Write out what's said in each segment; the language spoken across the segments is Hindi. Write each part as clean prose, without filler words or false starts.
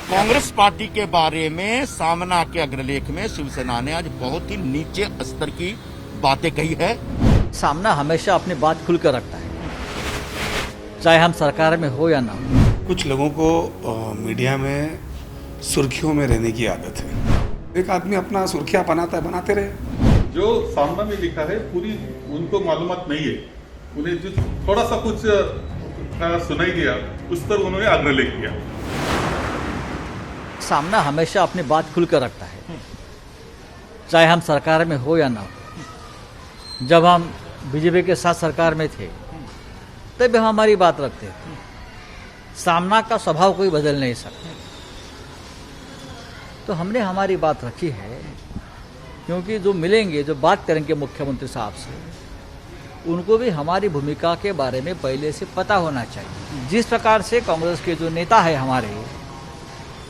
कांग्रेस पार्टी के बारे में सामना के अग्रलेख में शिवसेना ने आज बहुत ही नीचे स्तर की बातें कही है। सामना हमेशा अपनी बात खुलकर रखता है, चाहे हम सरकार में हो या ना हो। कुछ लोगों को मीडिया में सुर्खियों में रहने की आदत है। एक आदमी अपना सुर्खियां बनाता है, बनाते रहे। जो सामना में लिखा है पूरी उनको मालूमात नहीं है। उन्हें जो थोड़ा सा कुछ सुनाई दिया उस पर उन्होंने अग्रलेख किया। सामना हमेशा अपनी बात खुलकर रखता है, चाहे हम सरकार में हो या ना हो। जब हम बीजेपी के साथ सरकार में थे तब हम हमारी बात रखते थे। सामना का स्वभाव कोई बदल नहीं सकता, तो हमने हमारी बात रखी है। क्योंकि जो मिलेंगे, जो बात करेंगे मुख्यमंत्री साहब से, उनको भी हमारी भूमिका के बारे में पहले से पता होना चाहिए। जिस प्रकार से कांग्रेस के जो नेता है हमारे,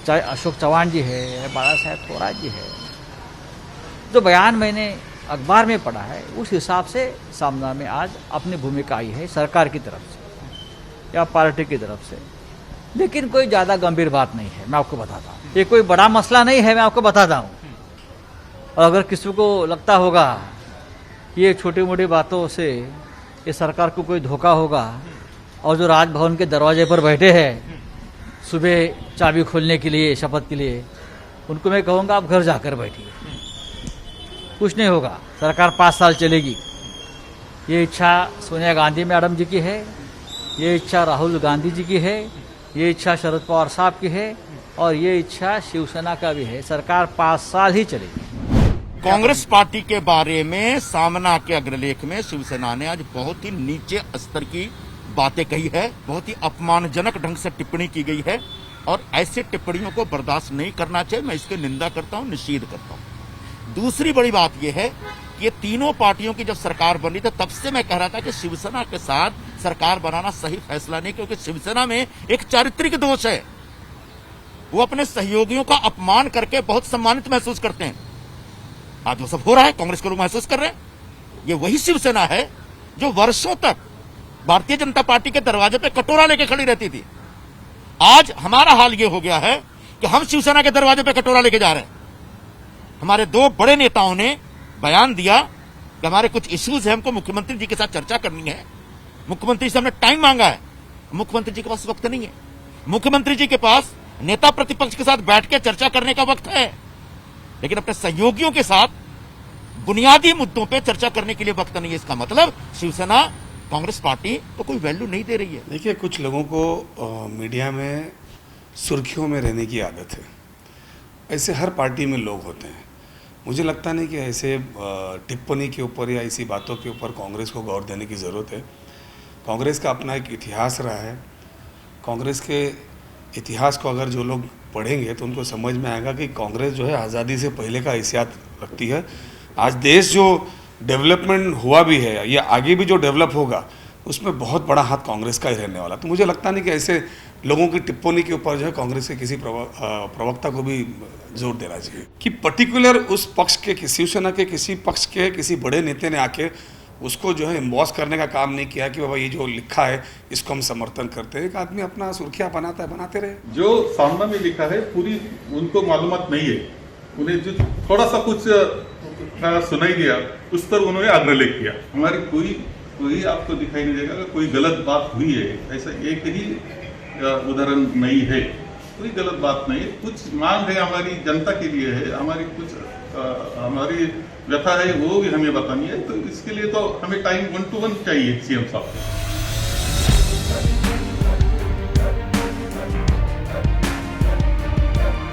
चाहे अशोक चौहान जी है या बाला साहेब थोराट जी है, जो बयान मैंने अखबार में पढ़ा है, उस हिसाब से सामना में आज अपनी भूमिका आई है सरकार की तरफ से या पार्टी की तरफ से। लेकिन कोई ज़्यादा गंभीर बात नहीं है, मैं आपको बताता हूँ। ये कोई बड़ा मसला नहीं है, मैं आपको बताता हूँ। और अगर किसी को लगता होगा कि ये छोटी मोटी बातों से ये सरकार को कोई धोखा होगा, और जो राजभवन के दरवाजे पर बैठे हैं सुबह चाबी खोलने के लिए, शपथ के लिए, उनको मैं कहूँगा आप घर जाकर बैठिए, कुछ नहीं होगा। सरकार 5 साल चलेगी। ये इच्छा सोनिया गांधी मैडम जी की है, ये इच्छा राहुल गांधी जी की है, ये इच्छा शरद पवार साहब की है, और ये इच्छा शिवसेना का भी है। सरकार 5 साल ही चलेगी। कांग्रेस पार्टी के बारे में सामना के अग्रलेख में शिवसेना ने आज बहुत ही नीचे स्तर की बातें कही है। बहुत ही अपमानजनक ढंग से टिप्पणी की गई है, और ऐसे टिप्पणियों को बर्दाश्त नहीं करना चाहिए। मैं इसकी निंदा करता हूं, निषेध करता हूं। दूसरी बड़ी बात यह है कि ये तीनों पार्टियों की जब सरकार बनी थी तब से मैं कह रहा था कि शिवसेना के साथ सरकार बनाना सही फैसला नहीं, क्योंकि शिवसेना में एक चारित्रिक दोष है। वो अपने सहयोगियों का अपमान करके बहुत सम्मानित महसूस करते हैं। आज वो सब हो रहा है, कांग्रेस के लोग महसूस कर रहे हैं। ये वही शिवसेना है जो वर्षों तक भारतीय जनता पार्टी के दरवाजे पे कटोरा लेके खड़ी रहती थी। आज हमारा हाल ये हो गया है कि हम शिवसेना के दरवाजे पे कटोरा लेके जा रहे हैं। हमारे 2 बड़े नेताओं ने बयान दिया कि हमारे कुछ इश्यूज हैं, हमको मुख्यमंत्री जी के साथ चर्चा करनी है। मुख्यमंत्री से हमने टाइम मांगा है, मुख्यमंत्री जी के पास वक्त नहीं है। मुख्यमंत्री जी के पास नेता प्रतिपक्ष के साथ बैठ के चर्चा करने का वक्त है, लेकिन अपने सहयोगियों के साथ बुनियादी मुद्दों पे चर्चा करने के लिए वक्त नहीं है। इसका मतलब शिवसेना कांग्रेस पार्टी तो कोई वैल्यू नहीं दे रही है। देखिए, कुछ लोगों को मीडिया में सुर्खियों में रहने की आदत है। ऐसे हर पार्टी में लोग होते हैं। मुझे लगता नहीं कि ऐसे टिप्पणी के ऊपर या ऐसी बातों के ऊपर कांग्रेस को गौर देने की ज़रूरत है। कांग्रेस का अपना एक इतिहास रहा है। कांग्रेस के इतिहास को अगर जो लोग पढ़ेंगे तो उनको समझ में आएगा कि कांग्रेस जो है आज़ादी से पहले का हैसियत रखती है। आज देश जो डेवलपमेंट हुआ भी है या आगे भी जो डेवलप होगा, उसमें बहुत बड़ा हाथ कांग्रेस का ही रहने वाला। तो मुझे लगता नहीं कि ऐसे लोगों की टिप्पणी के ऊपर जो है कांग्रेस के किसी प्रवक्ता को भी जोर देना चाहिए कि पर्टिकुलर उस पक्ष के, शिवसेना के किसी पक्ष के किसी बड़े नेता ने आके उसको जो है एम्बॉस करने का काम नहीं किया कि बाबा ये जो लिखा है इसको हम समर्थन करते हैं। एक आदमी अपना सुर्खियां बनाता है, बनाते रहे। जो सामना में लिखा है पूरी उनको मालूमात नहीं है। उन्हें जो थोड़ा सा कुछ सुनाई दिया उस पर उन्होंने अग्रलेख किया। हमारी कोई आपको दिखाई नहीं देगा कोई गलत बात हुई है, ऐसा एक ही उदाहरण नहीं है। कोई गलत बात नहीं है। कुछ मांग है हमारी जनता के लिए है, हमारी कुछ हमारी व्यथा है वो भी हमें बतानी है। तो इसके लिए तो हमें टाइम 1 to 1 चाहिए सीएम साहब को।